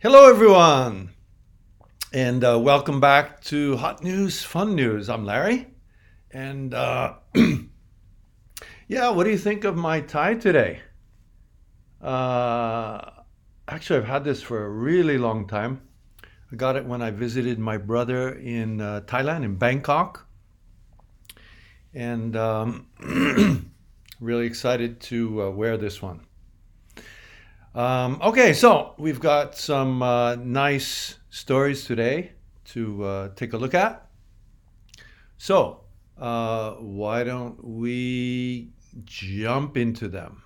Hello, everyone, and welcome back to Hot News, Fun News. I'm Larry, and yeah, what do you think of my tie today? Uh, Actually, I've had this for a really long time. I got it when I visited my brother in Thailand, in Bangkok, and really excited to wear this one. Okay, so we've got some nice stories today to take a look at. So, why don't we jump into them?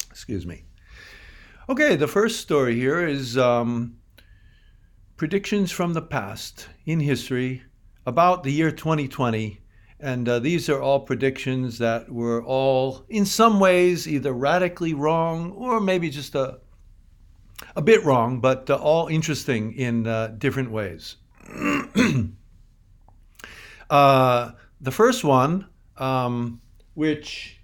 Excuse me. Okay, the first story here is predictions from the past in history about the year 2020. And these are all predictions that were all, in some ways, either radically wrong or maybe just a bit wrong, but all interesting in different ways. The first one, which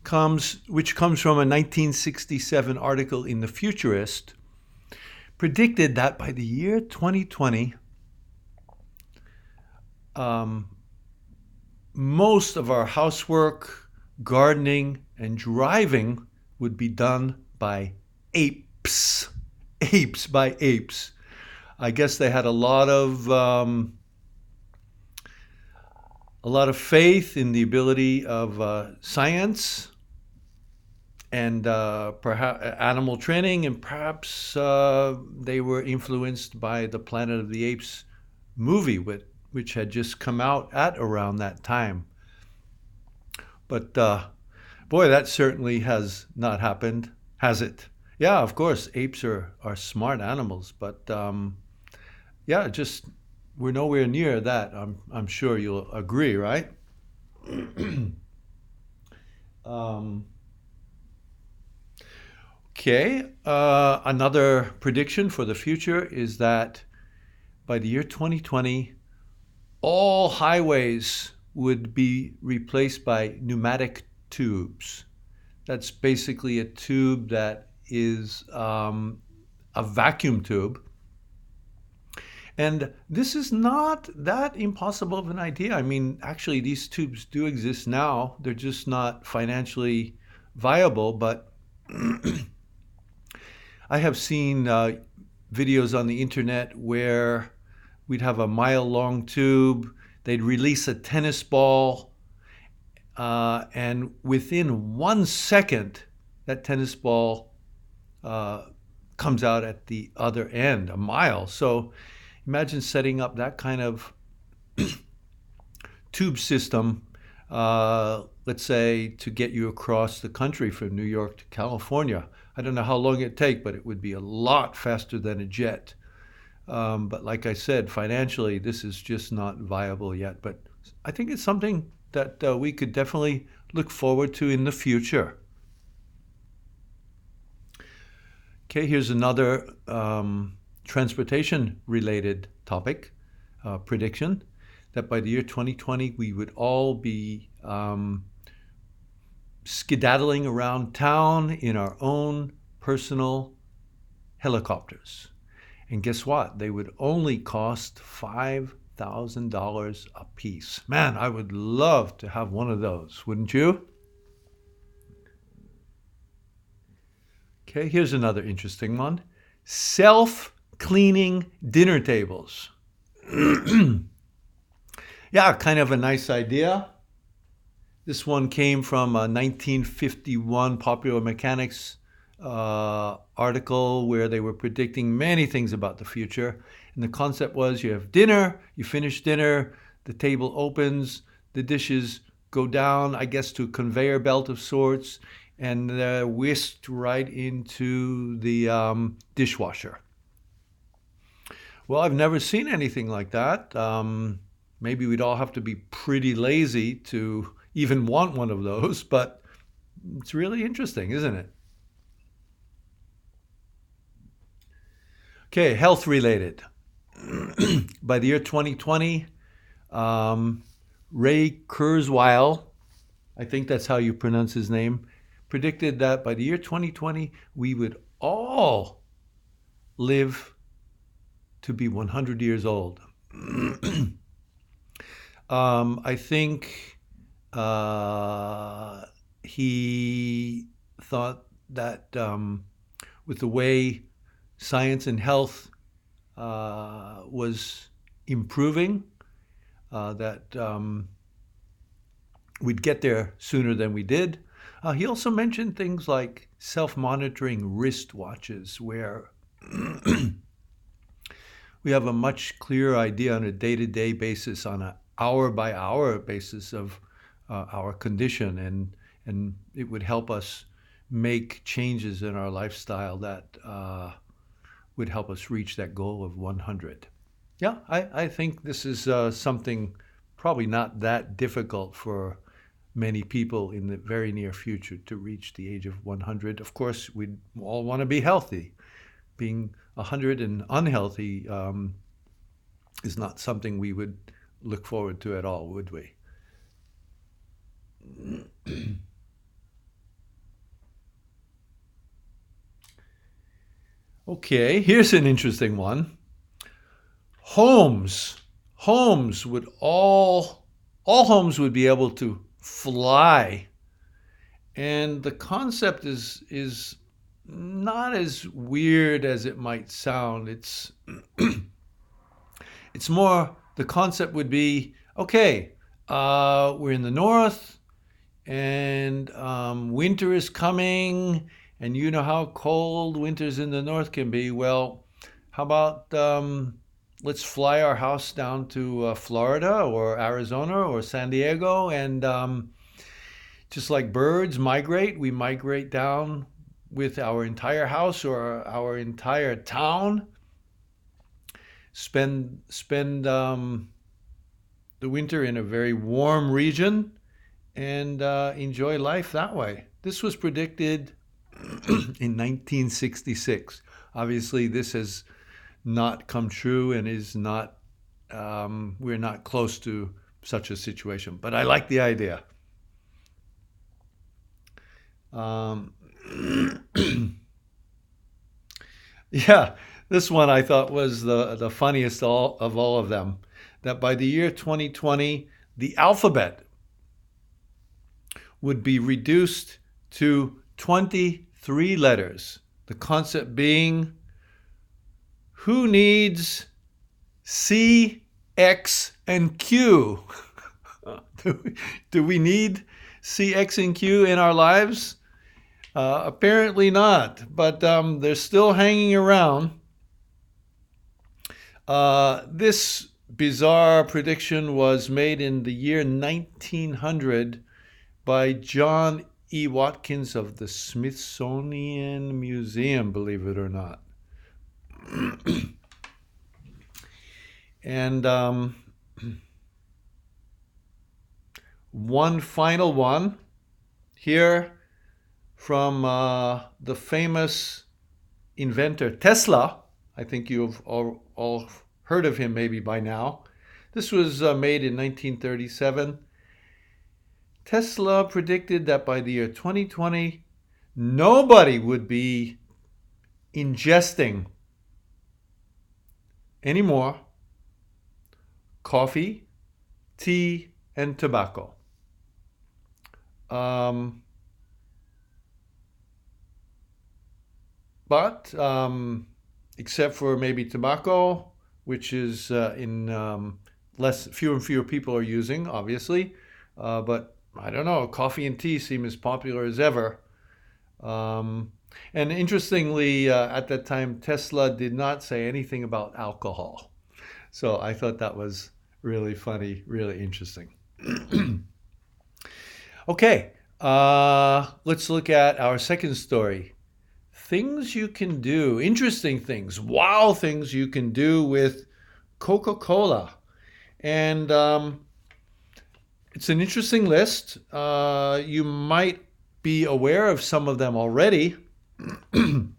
comes from a 1967 article in the Futurist, predicted that by the year 2020, um, most of our housework, gardening, and driving would be done by apes. Apes by apes. I guess they had a lot of faith in the ability of science and perhaps animal training, and perhaps they were influenced by the Planet of the Apes movie, which had just come out at around that time. But boy, that certainly has not happened, has it? Yeah, of course, apes are smart animals, but yeah, just we're nowhere near that. I'm sure you'll agree, right? um, okay, another prediction for the future is that by the year 2020, all highways would be replaced by pneumatic tubes. That's basically a tube that is a vacuum tube. And this is not that impossible of an idea. I mean, actually, these tubes do exist now. They're just not financially viable. But I have seen videos on the internet where we'd have a mile long tube, they'd release a tennis ball, and within 1 second, that tennis ball uh, comes out at the other end, a mile. So imagine setting up that kind of tube system, let's say, to get you across the country from New York to California. I don't know how long it'd take, but it would be a lot faster than a jet. But like I said, financially, this is just not viable yet. But I think it's something that we could definitely look forward to in the future. Okay, here's another transportation related topic, prediction that by the year 2020 we would all be skedaddling around town in our own personal helicopters. And guess what? They would only cost $5,000 a piece. Man, I would love to have one of those, wouldn't you? Okay, here's another interesting one. Self-cleaning dinner tables. Yeah, kind of a nice idea. This one came from a 1951 Popular Mechanics article where they were predicting many things about the future. And the concept was you have dinner, you finish dinner, the table opens, the dishes go down, I guess, to a conveyor belt of sorts, and they're whisked right into the dishwasher. Well, I've never seen anything like that. Maybe we'd all have to be pretty lazy to even want one of those, but it's really interesting, isn't it? Okay, health related. By the year 2020, Ray Kurzweil, I think that's how you pronounce his name, predicted that by the year 2020, we would all live to be 100 years old. I think he thought that with the way science and health was improving, that we'd get there sooner than we did. He also mentioned things like self-monitoring wristwatches, where we have a much clearer idea on a day-to-day basis, on an hour-by-hour basis of our condition, and it would help us make changes in our lifestyle that would help us reach that goal of 100. Yeah, I think this is something probably not that difficult for many people in the very near future to reach the age of 100. Of course, we'd all want to be healthy. Being 100 and unhealthy is not something we would look forward to at all, would we? Okay, here's an interesting one. Homes would all homes would be able to fly, and the concept is not as weird as it might sound. It's it's more, the concept would be, okay, we're in the north, and winter is coming, and you know how cold winters in the north can be. Well, how about let's fly our house down to Florida or Arizona or San Diego, and just like birds migrate, we migrate down with our entire house or our entire town, spend the winter in a very warm region, and enjoy life that way. This was predicted in 1966. Obviously, this has not come true and is not, we're not close to such a situation, but I like the idea. Yeah, this one I thought was the funniest of all of them. That by the year 2020, the alphabet would be reduced to 23 letters. The concept being, who needs C, X, and Q? Do we need C, X, and Q in our lives? Apparently not, but they're still hanging around. This bizarre prediction was made in the year 1900 by John E. Watkins of the Smithsonian Museum, believe it or not. And one final one here from the famous inventor Tesla. I think you've all heard of him maybe by now. This was made in 1937. Tesla predicted that by the year 2020, nobody would be ingesting anymore coffee, tea, and tobacco. But except for maybe tobacco, which is in fewer and fewer people are using, obviously. But I don't know, coffee and tea seem as popular as ever. And interestingly, at that time, Tesla did not say anything about alcohol. So I thought that was really funny, really interesting. Okay, let's look at our second story. Things you can do, interesting things, wow things you can do with Coca-Cola. And it's an interesting list. You might be aware of some of them already. A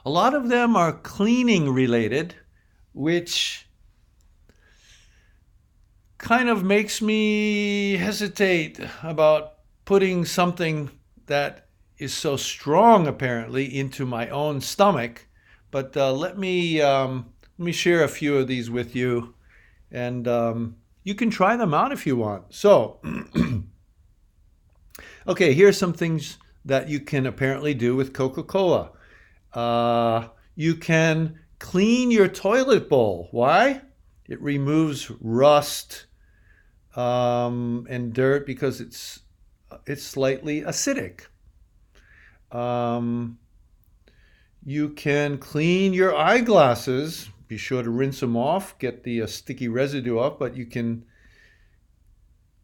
lot of them are cleaning related, which kind of makes me hesitate about putting something that is so strong, apparently, into my own stomach. But let me share a few of these with you, and you can try them out if you want. So, okay, here's some things that you can apparently do with Coca-Cola. You can clean your toilet bowl. Why? It removes rust and dirt because it's slightly acidic. Um, you can clean your eyeglasses. Be sure to rinse them off, get the sticky residue off, but you can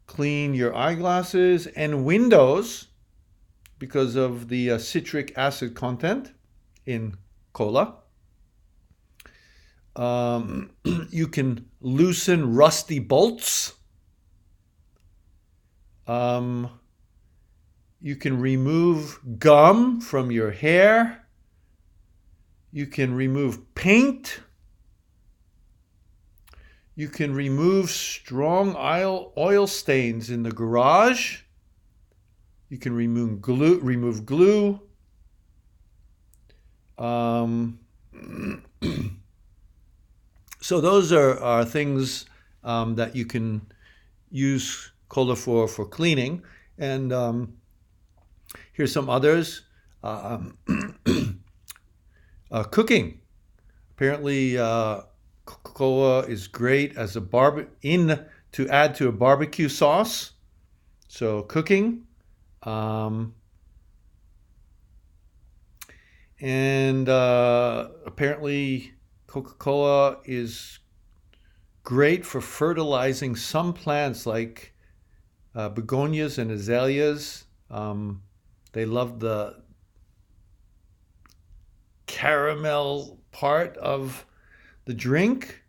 clean your eyeglasses and windows because of the citric acid content in cola. You can loosen rusty bolts. You can remove gum from your hair. You can remove paint. You can remove strong oil stains in the garage. You can remove glue. So those are things that you can use cola for cleaning. And here's some others. Cooking. Apparently, Coca-Cola is great as to add to a barbecue sauce. So cooking. And apparently Coca-Cola is great for fertilizing some plants like begonias and azaleas. They love the caramel part of the drink.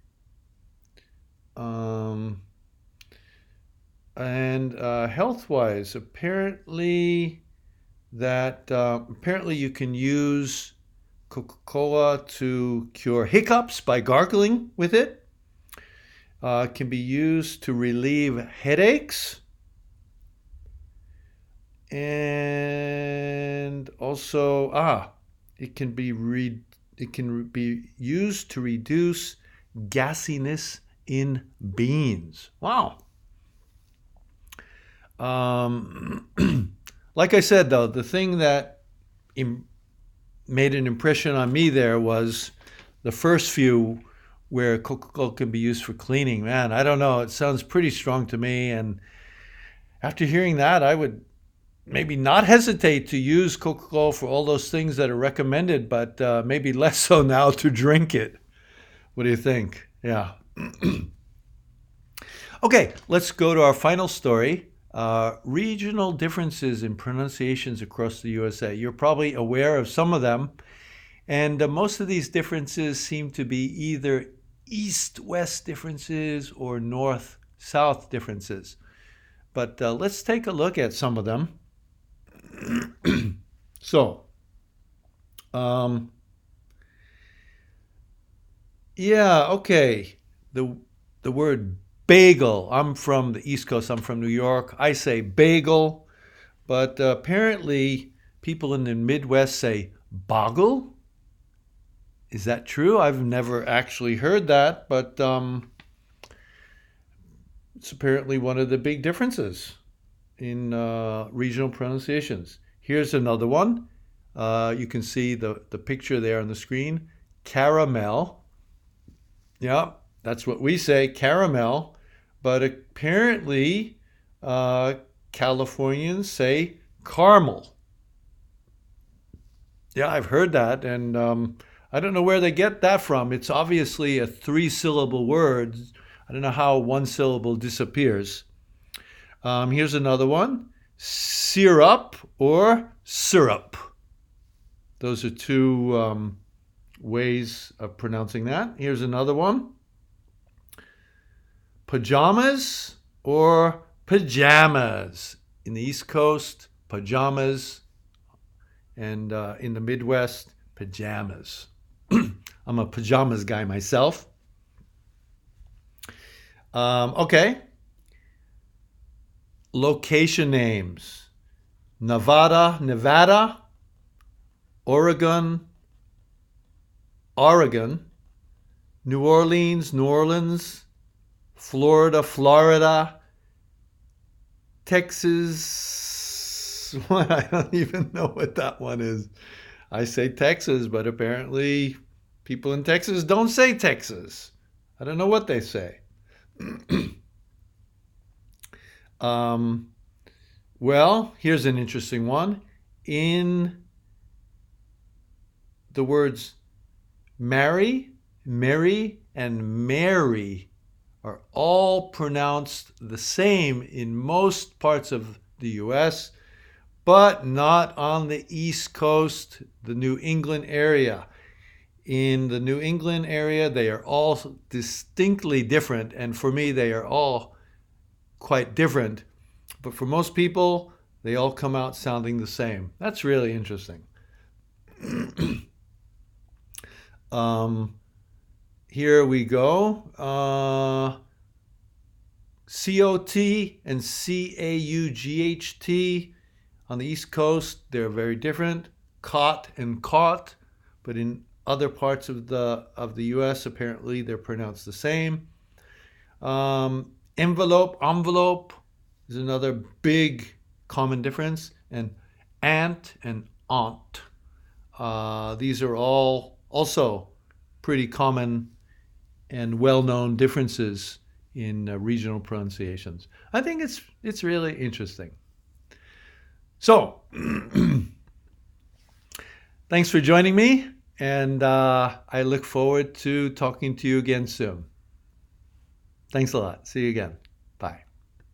And health-wise, apparently you can use Coca-Cola to cure hiccups by gargling with it. It can be used to relieve headaches. And also, it can be used to reduce gassiness in beans. Wow. Like I said, though, the thing that made an impression on me there was the first few where Coca-Cola can be used for cleaning. Man, I don't know. It sounds pretty strong to me. And after hearing that, I would maybe not hesitate to use Coca-Cola for all those things that are recommended, but maybe less so now to drink it. What do you think? Yeah. Okay, let's go to our final story. Regional differences in pronunciations across the USA. You're probably aware of some of them, and most of these differences seem to be either east-west differences or north-south differences. But let's take a look at some of them. So, okay. The word bagel. I'm from the East Coast. I'm from New York. I say bagel, but apparently people in the Midwest say boggle. Is that true? I've never actually heard that, but it's apparently one of the big differences in regional pronunciations. Here's another one. You can see the picture there on the screen. Caramel. Yeah, that's what we say, caramel. But apparently Californians say caramel. Yeah, I've heard that, and I don't know where they get that from. It's obviously a 3-syllable word. I don't know how one syllable disappears. Here's another one. Syrup or syrup. Those are two ways of pronouncing that. Here's another one. Pajamas or pajamas. In the East Coast, pajamas. And in the Midwest, pajamas. I'm a pajamas guy myself. Okay. Location names. Nevada, Oregon, Oregon, New Orleans, Florida, Texas. What? I don't even know what that one is. I say Texas, but apparently people in Texas don't say Texas. I don't know what they say. um, well, here's an interesting one. In the words marry, Mary, and Mary are all pronounced the same in most parts of the US, but not on the East Coast, the New England area. In the New England area, they are all distinctly different, and for me, they are all quite different. But for most people, they all come out sounding the same. That's really interesting. Here we go. COT and CAUGHT. On the East Coast, they're very different. Cot and caught, but in other parts of the U.S., apparently they're pronounced the same. Envelope is another big common difference, and aunt and aunt. These are all also pretty common and well-known differences in regional pronunciations. I think it's really interesting. So, thanks for joining me, and I look forward to talking to you again soon. Thanks a lot. See you again.